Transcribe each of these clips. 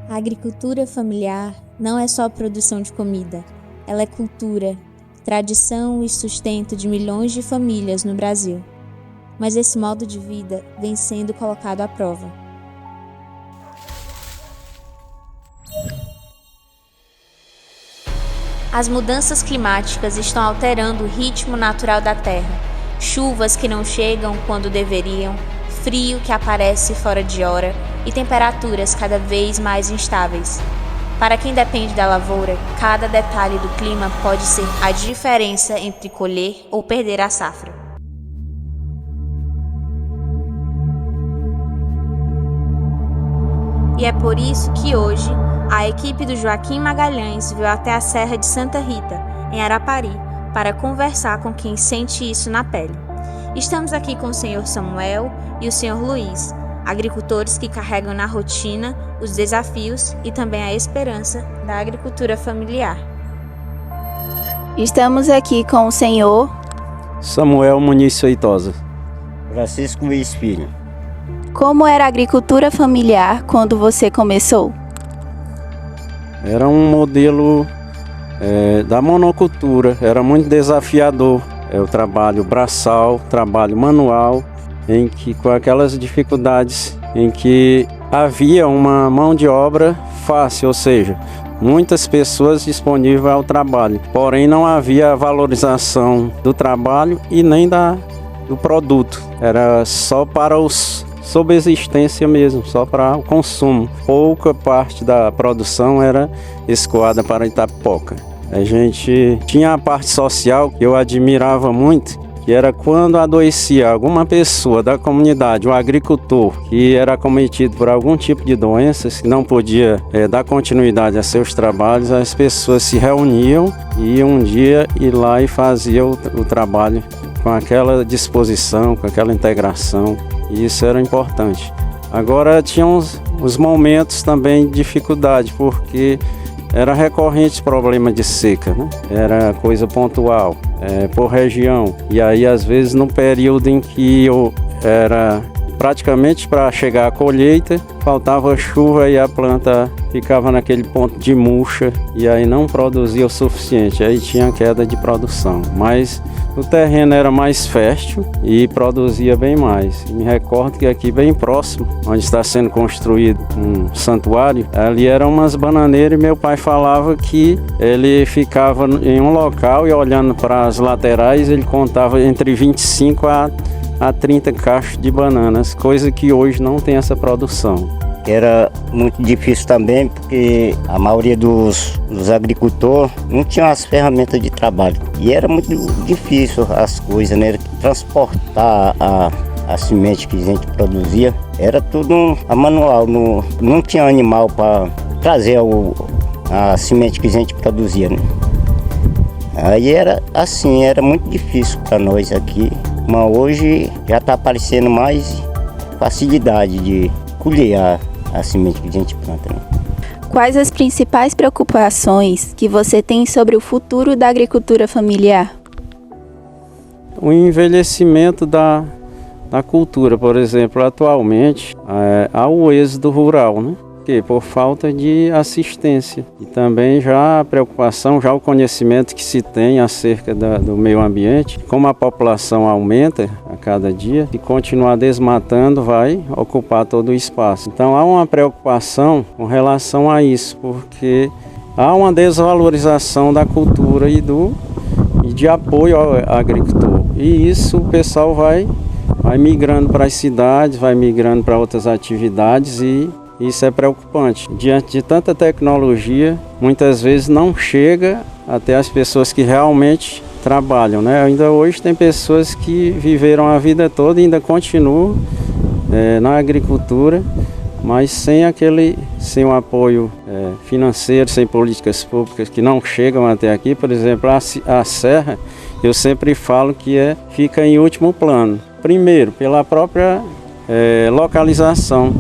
A agricultura familiar não é só produção de comida, ela é cultura, tradição e sustento de milhões de famílias no Brasil. Mas esse modo de vida vem sendo colocado à prova. As mudanças climáticas estão alterando o ritmo natural da terra. Chuvas que não chegam quando deveriam, frio que aparece fora de hora e temperaturas cada vez mais instáveis. Para quem depende da lavoura, cada detalhe do clima pode ser a diferença entre colher ou perder a safra. E é por isso que hoje, a equipe do Joaquim Magalhães veio até a Serra de Santa Rita, em Arapari, para conversar com quem sente isso na pele. Estamos aqui com o senhor Samuel e o senhor Luiz, agricultores que carregam na rotina os desafios e também a esperança da agricultura familiar. Estamos aqui com o senhor Samuel Muniz Feitosa. Francisco Luiz Filho. Como era a agricultura familiar quando você começou? Era um modelo da monocultura, era muito desafiador. É o trabalho braçal, trabalho manual, em que com aquelas dificuldades em que havia uma mão de obra fácil, ou seja, muitas pessoas disponíveis ao trabalho, porém não havia valorização do trabalho e nem do produto, era só para os subsistência mesmo, só para o consumo. Pouca parte da produção era escoada para Itapipoca. A gente tinha a parte social que eu admirava muito, que era quando adoecia alguma pessoa da comunidade, um agricultor, que era acometido por algum tipo de doenças, que não podia dar continuidade a seus trabalhos, as pessoas se reuniam e um dia ir lá e faziam o trabalho com aquela disposição, com aquela integração, e isso era importante. Agora tinha os momentos também de dificuldade, porque era recorrente problema de seca, né? Era coisa pontual, por região. E aí, às vezes, no período em que eu era praticamente para chegar à colheita, faltava chuva e a planta ficava naquele ponto de murcha e aí não produzia o suficiente, aí tinha queda de produção. Mas o terreno era mais fértil e produzia bem mais. Me recordo que aqui bem próximo, onde está sendo construído um santuário, ali eram umas bananeiras e meu pai falava que ele ficava em um local e olhando para as laterais, ele contava entre 25 a 30 cachos de bananas, coisa que hoje não tem essa produção. Era muito difícil também, porque a maioria dos agricultores não tinha as ferramentas de trabalho. E era muito difícil as coisas, né? Transportar a semente que a gente produzia, era tudo a manual, não tinha animal para trazer a semente que a gente produzia, né? Aí era assim, era muito difícil para nós aqui, mas hoje já está aparecendo mais facilidade de colher a semente que a gente planta, né? Quais as principais preocupações que você tem sobre o futuro da agricultura familiar? O envelhecimento da cultura, por exemplo, atualmente há o êxodo rural, né? Por falta de assistência e também já a preocupação, já o conhecimento que se tem acerca do meio ambiente, como a população aumenta a cada dia e continuar desmatando vai ocupar todo o espaço. Então há uma preocupação com relação a isso, porque há uma desvalorização da cultura e de apoio ao agricultor. E isso o pessoal vai migrando para as cidades, vai migrando para outras atividades e isso é preocupante. Diante de tanta tecnologia, muitas vezes não chega até as pessoas que realmente trabalham, né? Ainda hoje tem pessoas que viveram a vida toda e ainda continuam na agricultura, mas sem o apoio financeiro, sem políticas públicas que não chegam até aqui. Por exemplo, a serra, eu sempre falo que fica em último plano. Primeiro, pela própria localização,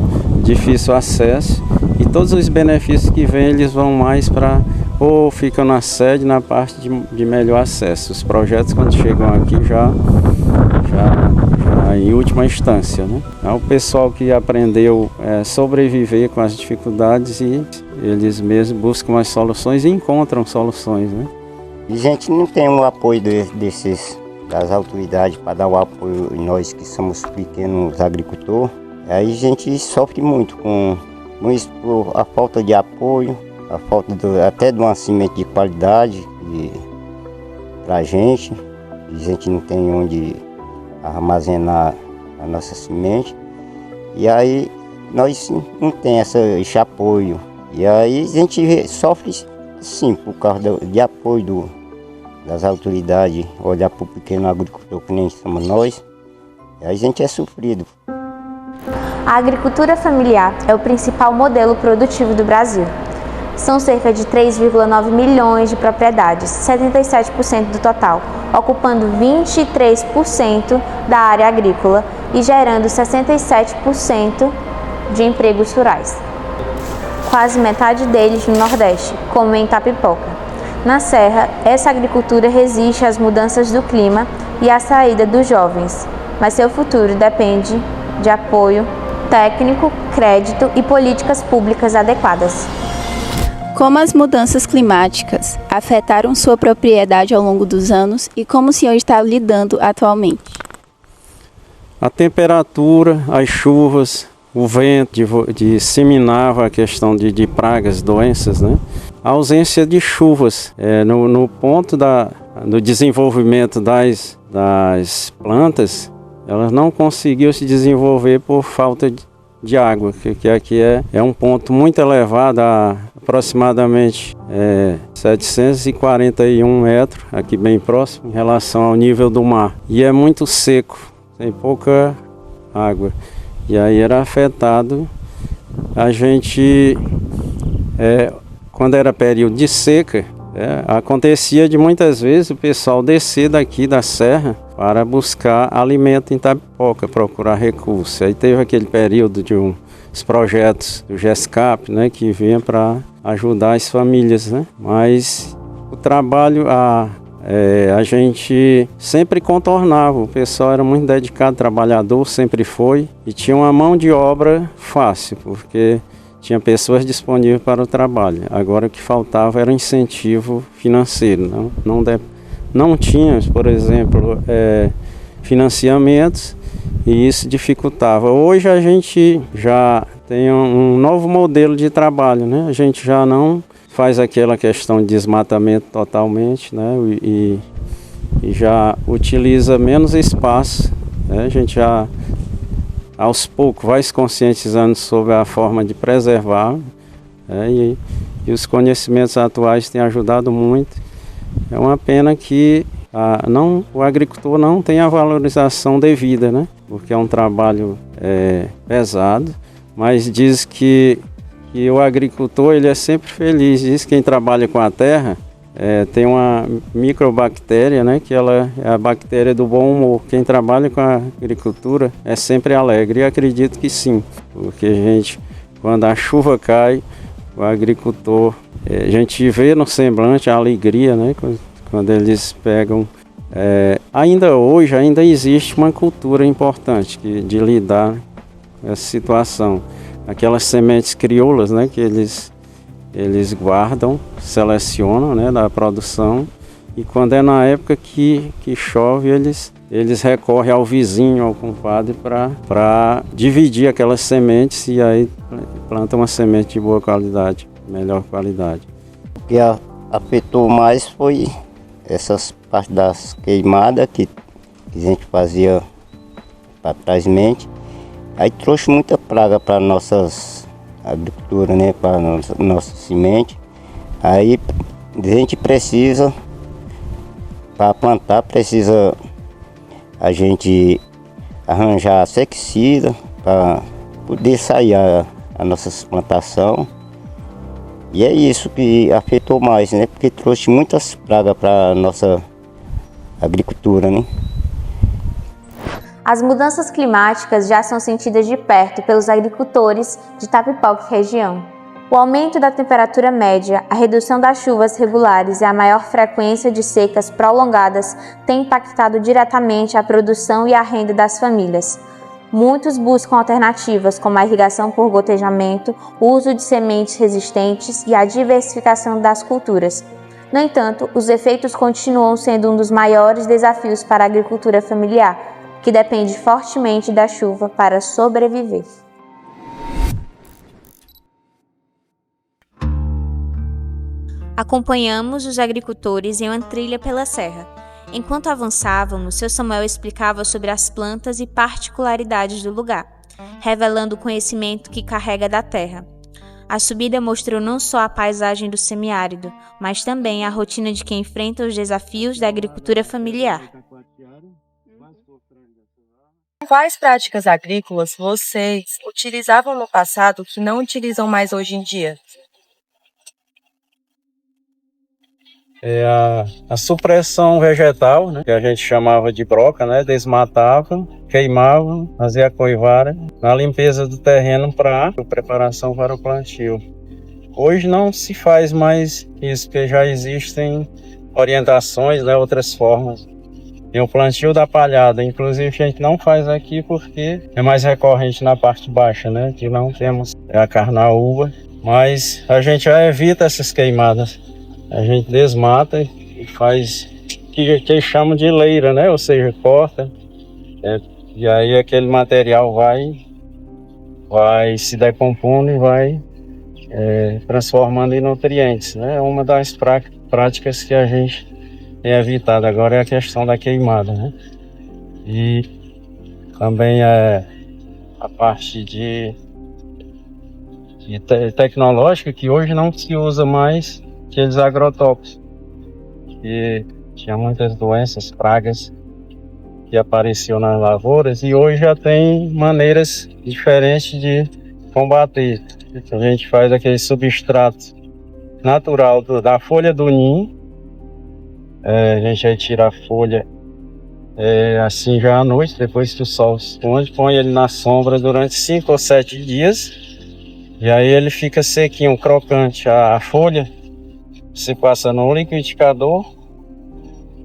difícil acesso, e todos os benefícios que vêm, eles vão mais para, ou ficam na sede, na parte de melhor acesso. Os projetos, quando chegam aqui, já em última instância, né? É o pessoal que aprendeu a sobreviver com as dificuldades e eles mesmos buscam as soluções e encontram soluções, né? E a gente não tem o apoio das autoridades para dar o apoio em nós que somos pequenos agricultores. Aí a gente sofre muito com isso, por a falta de apoio, a falta até de uma semente de qualidade para a gente não tem onde armazenar a nossa semente. E aí nós não temos esse apoio. E aí a gente sofre sim por causa de apoio das autoridades, olhar para o pequeno agricultor que nem somos nós. E aí a gente é sofrido. A agricultura familiar é o principal modelo produtivo do Brasil. São cerca de 3,9 milhões de propriedades, 77% do total, ocupando 23% da área agrícola e gerando 67% de empregos rurais. Quase metade deles no Nordeste, como em Itapipoca. Na Serra, essa agricultura resiste às mudanças do clima e à saída dos jovens, mas seu futuro depende de apoio técnico, crédito e políticas públicas adequadas. Como as mudanças climáticas afetaram sua propriedade ao longo dos anos e como o senhor está lidando atualmente? A temperatura, as chuvas, o vento disseminava a questão de pragas, doenças, né? A ausência de chuvas no ponto do desenvolvimento das plantas, elas não conseguiam se desenvolver por falta de água, que aqui é um ponto muito elevado, a aproximadamente 741 metros, aqui bem próximo, em relação ao nível do mar. E é muito seco, tem pouca água. E aí era afetado. A gente, quando era período de seca, acontecia de muitas vezes o pessoal descer daqui da serra para buscar alimento em Itapipoca, procurar recursos. Aí teve aquele período de uns projetos do GESCAP, né, que vinha para ajudar as famílias, né? Mas o trabalho, a gente sempre contornava, o pessoal era muito dedicado, trabalhador, sempre foi, e tinha uma mão de obra fácil, porque tinha pessoas disponíveis para o trabalho. Agora o que faltava era incentivo financeiro. Não tínhamos, por exemplo, financiamentos, e isso dificultava. Hoje a gente já tem um novo modelo de trabalho, né? A gente já não faz aquela questão de desmatamento totalmente, né? E já utiliza menos espaço, né? A gente já aos poucos vai se conscientizando sobre a forma de preservar, né? E os conhecimentos atuais têm ajudado muito. É uma pena que o agricultor não tem a valorização devida, né? Porque é um trabalho pesado, mas diz que o agricultor ele é sempre feliz. Diz que quem trabalha com a terra tem uma microbactéria, né? Que ela é a bactéria do bom humor. Quem trabalha com a agricultura é sempre alegre. E acredito que sim, porque quando a chuva cai, o agricultor, a gente vê no semblante a alegria, né? Quando eles pegam. Ainda hoje existe uma cultura importante de lidar com essa situação. Aquelas sementes crioulas, né, que eles guardam, selecionam, né, da produção, e quando é na época que chove, eles recorrem ao vizinho, ao compadre, para dividir aquelas sementes e aí plantam uma semente de boa qualidade, melhor qualidade. O que afetou mais foi essas partes das queimadas que a gente fazia para trás. Aí trouxe muita praga para nossas agricultura, né, para nossa semente. Aí a gente precisa, para plantar, a gente arranjar inseticida para poder sair a nossa plantação. E é isso que afetou mais, né, porque trouxe muitas pragas para a nossa agricultura, né. As mudanças climáticas já são sentidas de perto pelos agricultores de Itapipoca e região. O aumento da temperatura média, a redução das chuvas regulares e a maior frequência de secas prolongadas têm impactado diretamente a produção e a renda das famílias. Muitos buscam alternativas como a irrigação por gotejamento, o uso de sementes resistentes e a diversificação das culturas. No entanto, os efeitos continuam sendo um dos maiores desafios para a agricultura familiar, que depende fortemente da chuva para sobreviver. Acompanhamos os agricultores em uma trilha pela serra. Enquanto avançávamos, seu Samuel explicava sobre as plantas e particularidades do lugar, revelando o conhecimento que carrega da terra. A subida mostrou não só a paisagem do semiárido, mas também a rotina de quem enfrenta os desafios da agricultura familiar. Quais práticas agrícolas vocês utilizavam no passado que não utilizam mais hoje em dia? A supressão vegetal, né, que a gente chamava de broca, né, desmatava, queimava, fazia a coivara, na limpeza do terreno para preparação para o plantio. Hoje não se faz mais isso, porque já existem orientações, né, outras formas. Tem o plantio da palhada, inclusive a gente não faz aqui porque é mais recorrente na parte baixa, né, que não temos a carnaúba, mas a gente já evita essas queimadas. A gente desmata e faz o que chamam de leira, né? Ou seja, corta. E aí aquele material vai se decompondo e vai transformando em nutrientes, né? Uma das práticas que a gente tem evitado agora é a questão da queimada, né? E também a parte tecnológica, que hoje não se usa mais aqueles agrotóxicos, que tinha muitas doenças, pragas que apareciam nas lavouras, e hoje já tem maneiras diferentes de combater. A gente faz aquele substrato natural da folha do ninho, a gente aí tira a folha assim já à noite, depois que o sol se esconde, põe ele na sombra durante 5 ou 7 dias, e aí ele fica sequinho, crocante. A folha você passa no liquidificador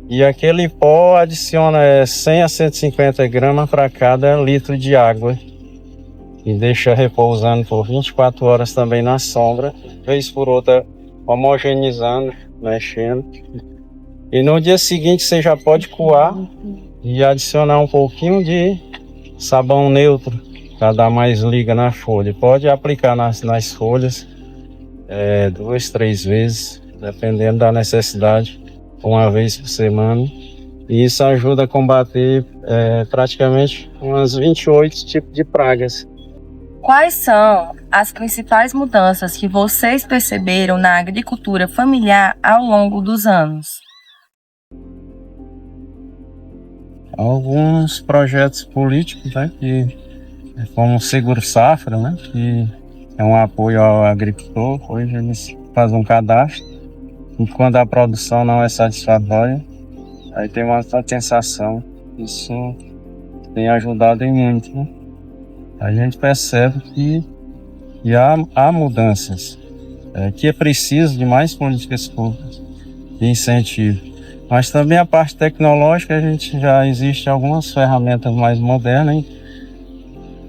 e aquele pó adiciona 100 a 150 gramas para cada litro de água e deixa repousando por 24 horas também na sombra, vez por outra homogeneizando, mexendo. E no dia seguinte você já pode coar e adicionar um pouquinho de sabão neutro para dar mais liga na folha. Pode aplicar nas folhas 2, 3 vezes, dependendo da necessidade, uma vez por semana. E isso ajuda a combater praticamente umas 28 tipos de pragas. Quais são as principais mudanças que vocês perceberam na agricultura familiar ao longo dos anos? Alguns projetos políticos, né, como o Seguro Safra, né, que é um apoio ao agricultor. Hoje eles fazem um cadastro e quando a produção não é satisfatória, aí tem uma compensação. Isso tem ajudado em muito, né? A gente percebe que há mudanças, que é preciso de mais políticas públicas de incentivo. Mas também a parte tecnológica, a gente já existe algumas ferramentas mais modernas,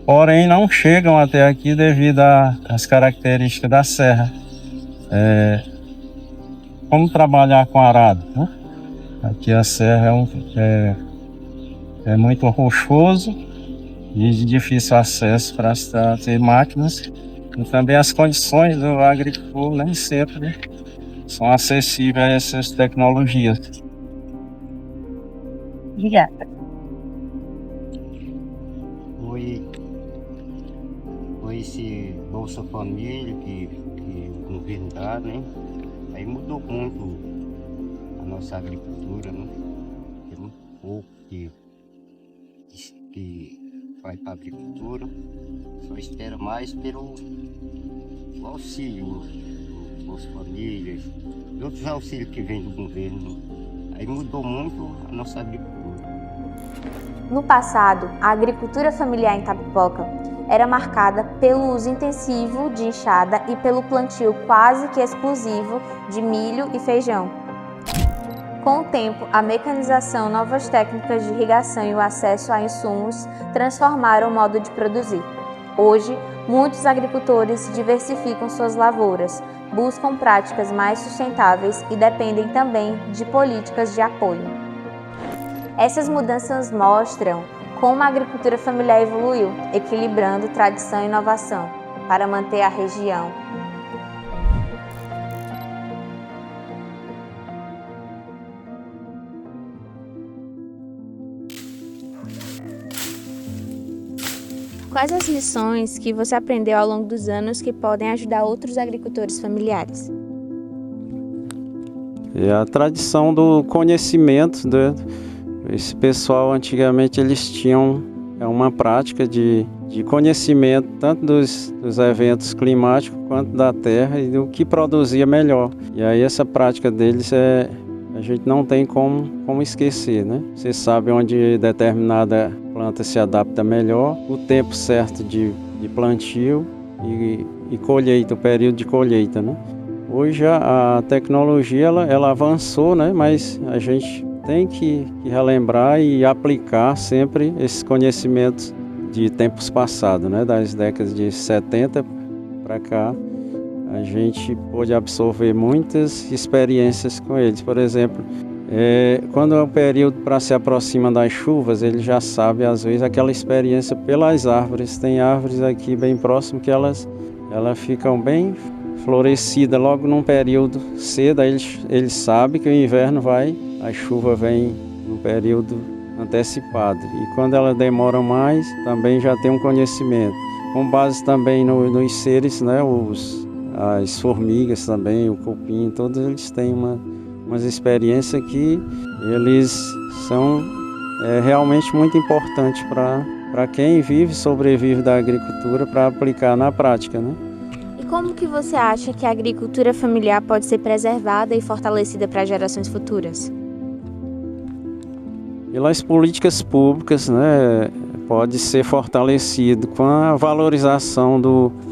porém não chegam até aqui devido às características da serra. Como trabalhar com arado, né? Aqui a serra é muito rochoso e de difícil acesso para ter máquinas. E também as condições do agricultor nem sempre são acessíveis a essas tecnologias. Obrigada. Foi esse Bolsa Família que o governo dá, né? Aí mudou muito a nossa agricultura, né? Tem muito pouco que vai para a agricultura, só espera mais pelo auxílio do Bolsa Família e outros auxílios que vêm do governo. Aí mudou muito a nossa agricultura. No passado, a agricultura familiar em Tapipoca era marcada pelo uso intensivo de enxada e pelo plantio quase que exclusivo de milho e feijão. Com o tempo, a mecanização, novas técnicas de irrigação e o acesso a insumos transformaram o modo de produzir. Hoje, muitos agricultores diversificam suas lavouras, buscam práticas mais sustentáveis e dependem também de políticas de apoio. Essas mudanças mostram como a agricultura familiar evoluiu, equilibrando tradição e inovação para manter a região. Quais as lições que você aprendeu ao longo dos anos que podem ajudar outros agricultores familiares? É a tradição do conhecimento, né? Esse pessoal antigamente eles tinham uma prática de conhecimento tanto dos eventos climáticos quanto da terra e do que produzia melhor. E aí essa prática deles a gente não tem como esquecer, né? Você sabe onde determinada planta se adapta melhor, o tempo certo de plantio e colheita, o período de colheita, né? Hoje a tecnologia ela avançou, né? Mas a gente tem que relembrar e aplicar sempre esses conhecimentos de tempos passados, né? Das décadas de 70 para cá. A gente pôde absorver muitas experiências com eles. Por exemplo, quando é o período para se aproxima das chuvas, ele já sabe, às vezes, aquela experiência pelas árvores. Tem árvores aqui bem próximo que elas ficam bem florescidas logo num período cedo. Aí eles sabem que o inverno a chuva vem num período antecipado. E quando ela demora mais, também já tem um conhecimento. Com base também nos seres, né, as formigas também, o cupim, todos eles têm umas experiências que eles são realmente muito importantes para quem sobrevive da agricultura para aplicar na prática, né? E como que você acha que a agricultura familiar pode ser preservada e fortalecida para gerações futuras? Pelas políticas públicas, né, pode ser fortalecido com a valorização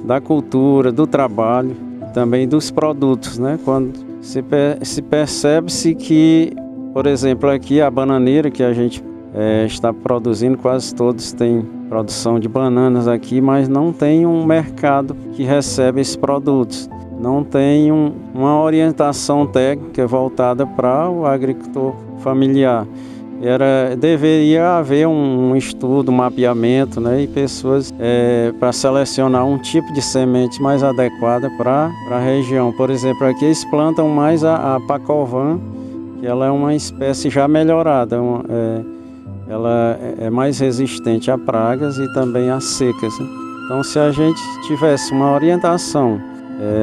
da cultura, do trabalho, também dos produtos, né? Quando se percebe-se que, por exemplo, aqui a bananeira que a gente está produzindo, quase todos têm produção de bananas aqui, mas não tem um mercado que recebe esses produtos. Não tem uma orientação técnica voltada para o agricultor familiar. Deveria haver um estudo, um mapeamento, né, e pessoas para selecionar um tipo de semente mais adequada para a região. Por exemplo, aqui eles plantam mais a Pacovan, que ela é uma espécie já melhorada. Ela é mais resistente a pragas e também a secas. Então, se a gente tivesse uma orientação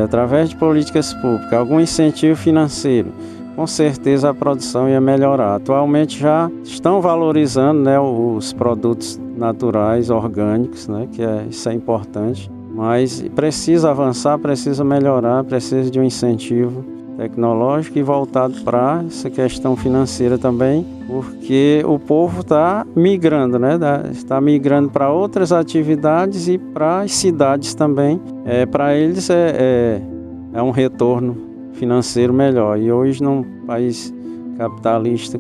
através de políticas públicas, algum incentivo financeiro, com certeza a produção ia melhorar. Atualmente já estão valorizando, né, os produtos naturais, orgânicos, né, isso é importante, mas precisa avançar, precisa melhorar, precisa de um incentivo tecnológico e voltado para essa questão financeira também, porque o povo está migrando, né, está migrando para outras atividades e para as cidades também. Para eles é um retorno financeiro melhor. E hoje, num país capitalista,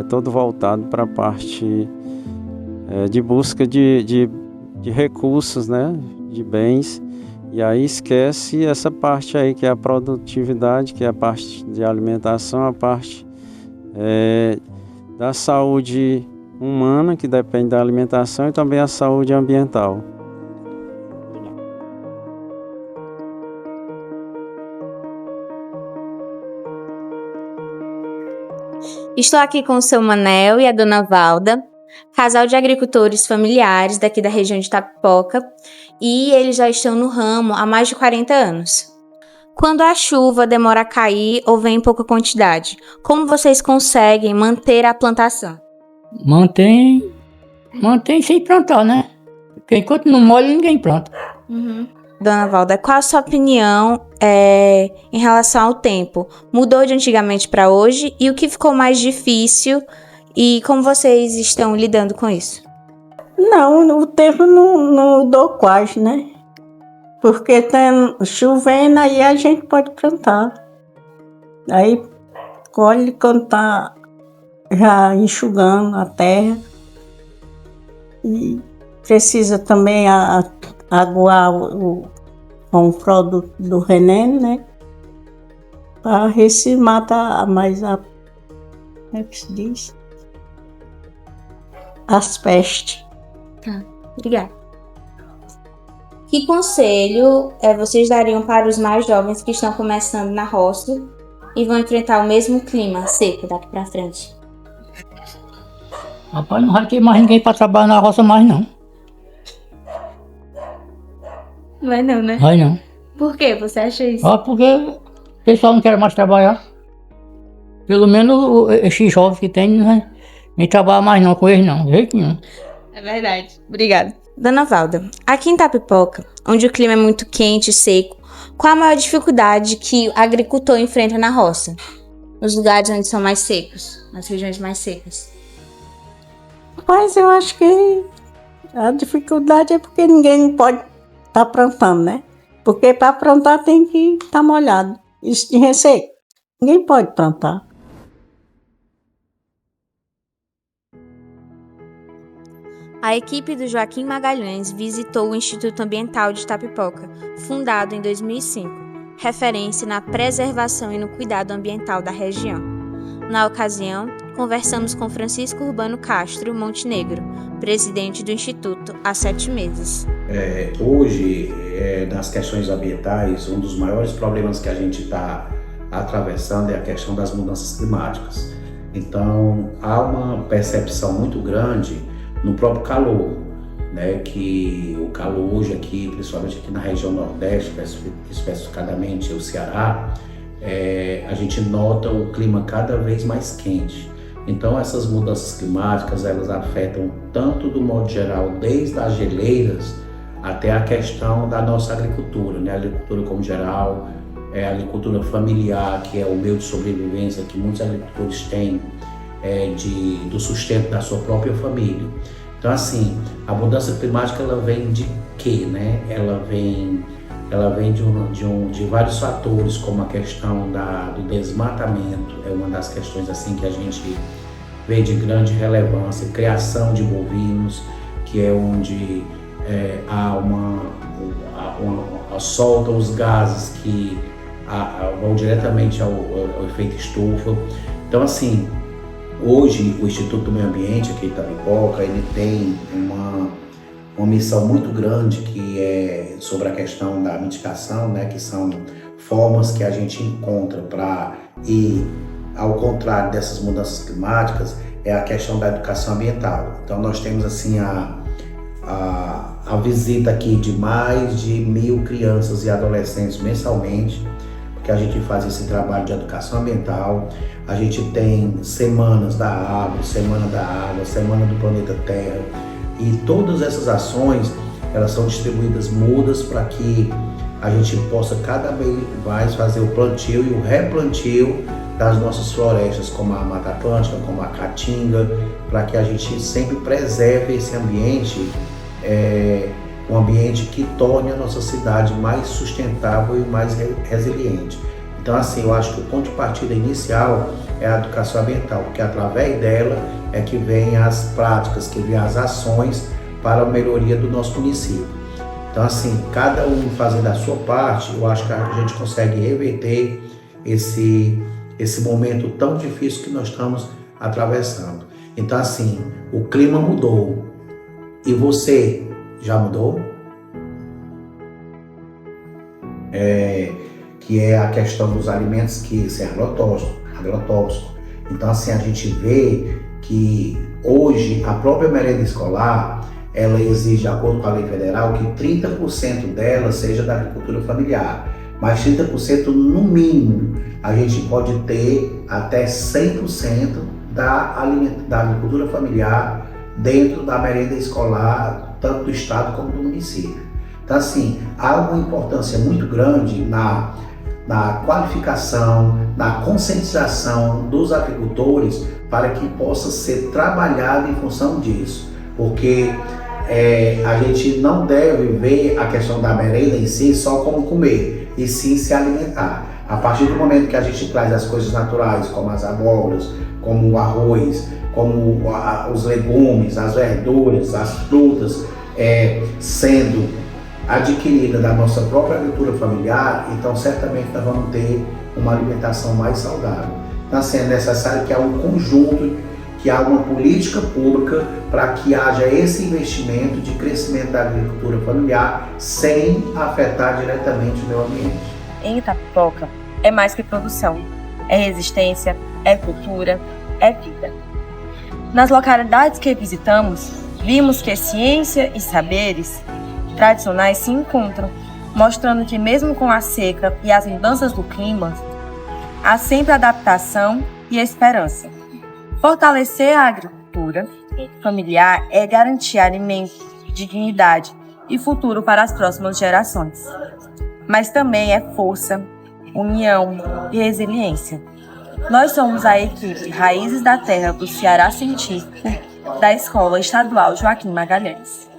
todo voltado para a parte de busca de recursos, né, de bens, e aí esquece essa parte aí que é a produtividade, que é a parte de alimentação, a parte da saúde humana, que depende da alimentação, e também a saúde ambiental. Estou aqui com o seu Manel e a dona Valda, casal de agricultores familiares daqui da região de Itapipoca, e eles já estão no ramo há mais de 40 anos. Quando a chuva demora a cair ou vem em pouca quantidade, como vocês conseguem manter a plantação? Mantém sem plantar, né? Porque enquanto não molha, ninguém planta. Dona Valda, qual a sua opinião em relação ao tempo? Mudou de antigamente para hoje e o que ficou mais difícil e como vocês estão lidando com isso? Não, o tempo não mudou quase, né? Porque tá chovendo, aí a gente pode plantar. Aí colhe quando tá já enxugando a terra. E precisa também aguar com o produto do veneno, né? Para ver se mata mais como é que se diz? As pestes. Tá, obrigada. Que conselho vocês dariam para os mais jovens que estão começando na roça e vão enfrentar o mesmo clima seco daqui para frente? Rapaz, não vai ter mais ninguém para trabalhar na roça mais não. Não vai não, né? Vai não. Por que você acha isso? Porque o pessoal não quer mais trabalhar. Pelo menos esses jovens que tem, não vai nem trabalhar mais não com eles não, de jeito nenhum. É verdade. Obrigada. Dona Valda, aqui em Itapipoca, onde o clima é muito quente e seco, qual a maior dificuldade que o agricultor enfrenta na roça? Nos lugares onde são mais secos, nas regiões mais secas. Mas eu acho que a dificuldade é porque ninguém pode estar plantando, né? Porque para plantar tem que estar molhado. Isso de resseco. Ninguém pode plantar. A equipe do Joaquim Magalhães visitou o Instituto Ambiental de Itapipoca, fundado em 2005, referência na preservação e no cuidado ambiental da região. Na ocasião, conversamos com Francisco Urbano Castro Montenegro, presidente do Instituto há 7 meses. Hoje, nas questões ambientais, um dos maiores problemas que a gente está atravessando é a questão das mudanças climáticas. Então, há uma percepção muito grande no próprio calor, né? Que o calor hoje aqui, principalmente aqui na região Nordeste, especificadamente o Ceará, a gente nota o clima cada vez mais quente. Então essas mudanças climáticas, elas afetam tanto do modo geral, desde as geleiras até a questão da nossa agricultura, né? A agricultura como geral, a agricultura familiar, que é o meio de sobrevivência que muitos agricultores têm, do sustento da sua própria família. Então assim, a mudança climática ela vem de quê, né? Ela vem de vários fatores, como a questão do desmatamento, é uma das questões assim que a gente vê de grande relevância, criação de bovinos, que é onde soltam os gases que vão diretamente ao efeito estufa. Então assim, hoje o Instituto do Meio Ambiente aqui em Itapipoca, ele tem uma missão muito grande que é sobre a questão da mitigação, né, que são formas que a gente encontra para ir ao contrário dessas mudanças climáticas, é a questão da educação ambiental. Então nós temos assim a visita aqui de mais de 1.000 crianças e adolescentes mensalmente, porque a gente faz esse trabalho de educação ambiental. A gente tem semanas da água, semana do planeta Terra, e todas essas ações, elas são distribuídas mudas para que a gente possa cada vez mais fazer o plantio e o replantio das nossas florestas, como a Mata Atlântica, como a Caatinga, para que a gente sempre preserve esse ambiente, um ambiente que torne a nossa cidade mais sustentável e mais resiliente. Então assim, eu acho que o ponto de partida inicial é a educação ambiental, porque através dela é que vem as práticas, que vem as ações para a melhoria do nosso município. Então assim, cada um fazendo a sua parte, eu acho que a gente consegue reverter esse momento tão difícil que nós estamos atravessando. Então assim, o clima mudou. E você já mudou? Que é a questão dos alimentos que são agrotóxicos. Então assim, a gente vê que hoje a própria merenda escolar, ela exige, de acordo com a lei federal, que 30% dela seja da agricultura familiar, mas 30% no mínimo. A gente pode ter até 100% da agricultura familiar dentro da merenda escolar, tanto do estado como do município. Então assim, há uma importância muito grande na qualificação, na conscientização dos agricultores para que possa ser trabalhado em função disso, porque a gente não deve ver a questão da merenda em si só como comer, e sim se alimentar. A partir do momento que a gente traz as coisas naturais, como as abóboras, como o arroz, como os legumes, as verduras, as frutas, sendo adquirida da nossa própria agricultura familiar, então certamente nós vamos ter uma alimentação mais saudável. Então, assim, é necessário que há um conjunto, que há uma política pública para que haja esse investimento de crescimento da agricultura familiar sem afetar diretamente o meio ambiente. Em Itapipoca, é mais que produção, é resistência, é cultura, é vida. Nas localidades que visitamos, vimos que ciência e saberes tradicionais se encontram, mostrando que mesmo com a seca e as mudanças do clima, há sempre adaptação e esperança. Fortalecer a agricultura familiar é garantir alimento, dignidade e futuro para as próximas gerações. Mas também é força, união e resiliência. Nós somos a equipe Raízes da Terra do Ceará Científico da Escola Estadual Joaquim Magalhães.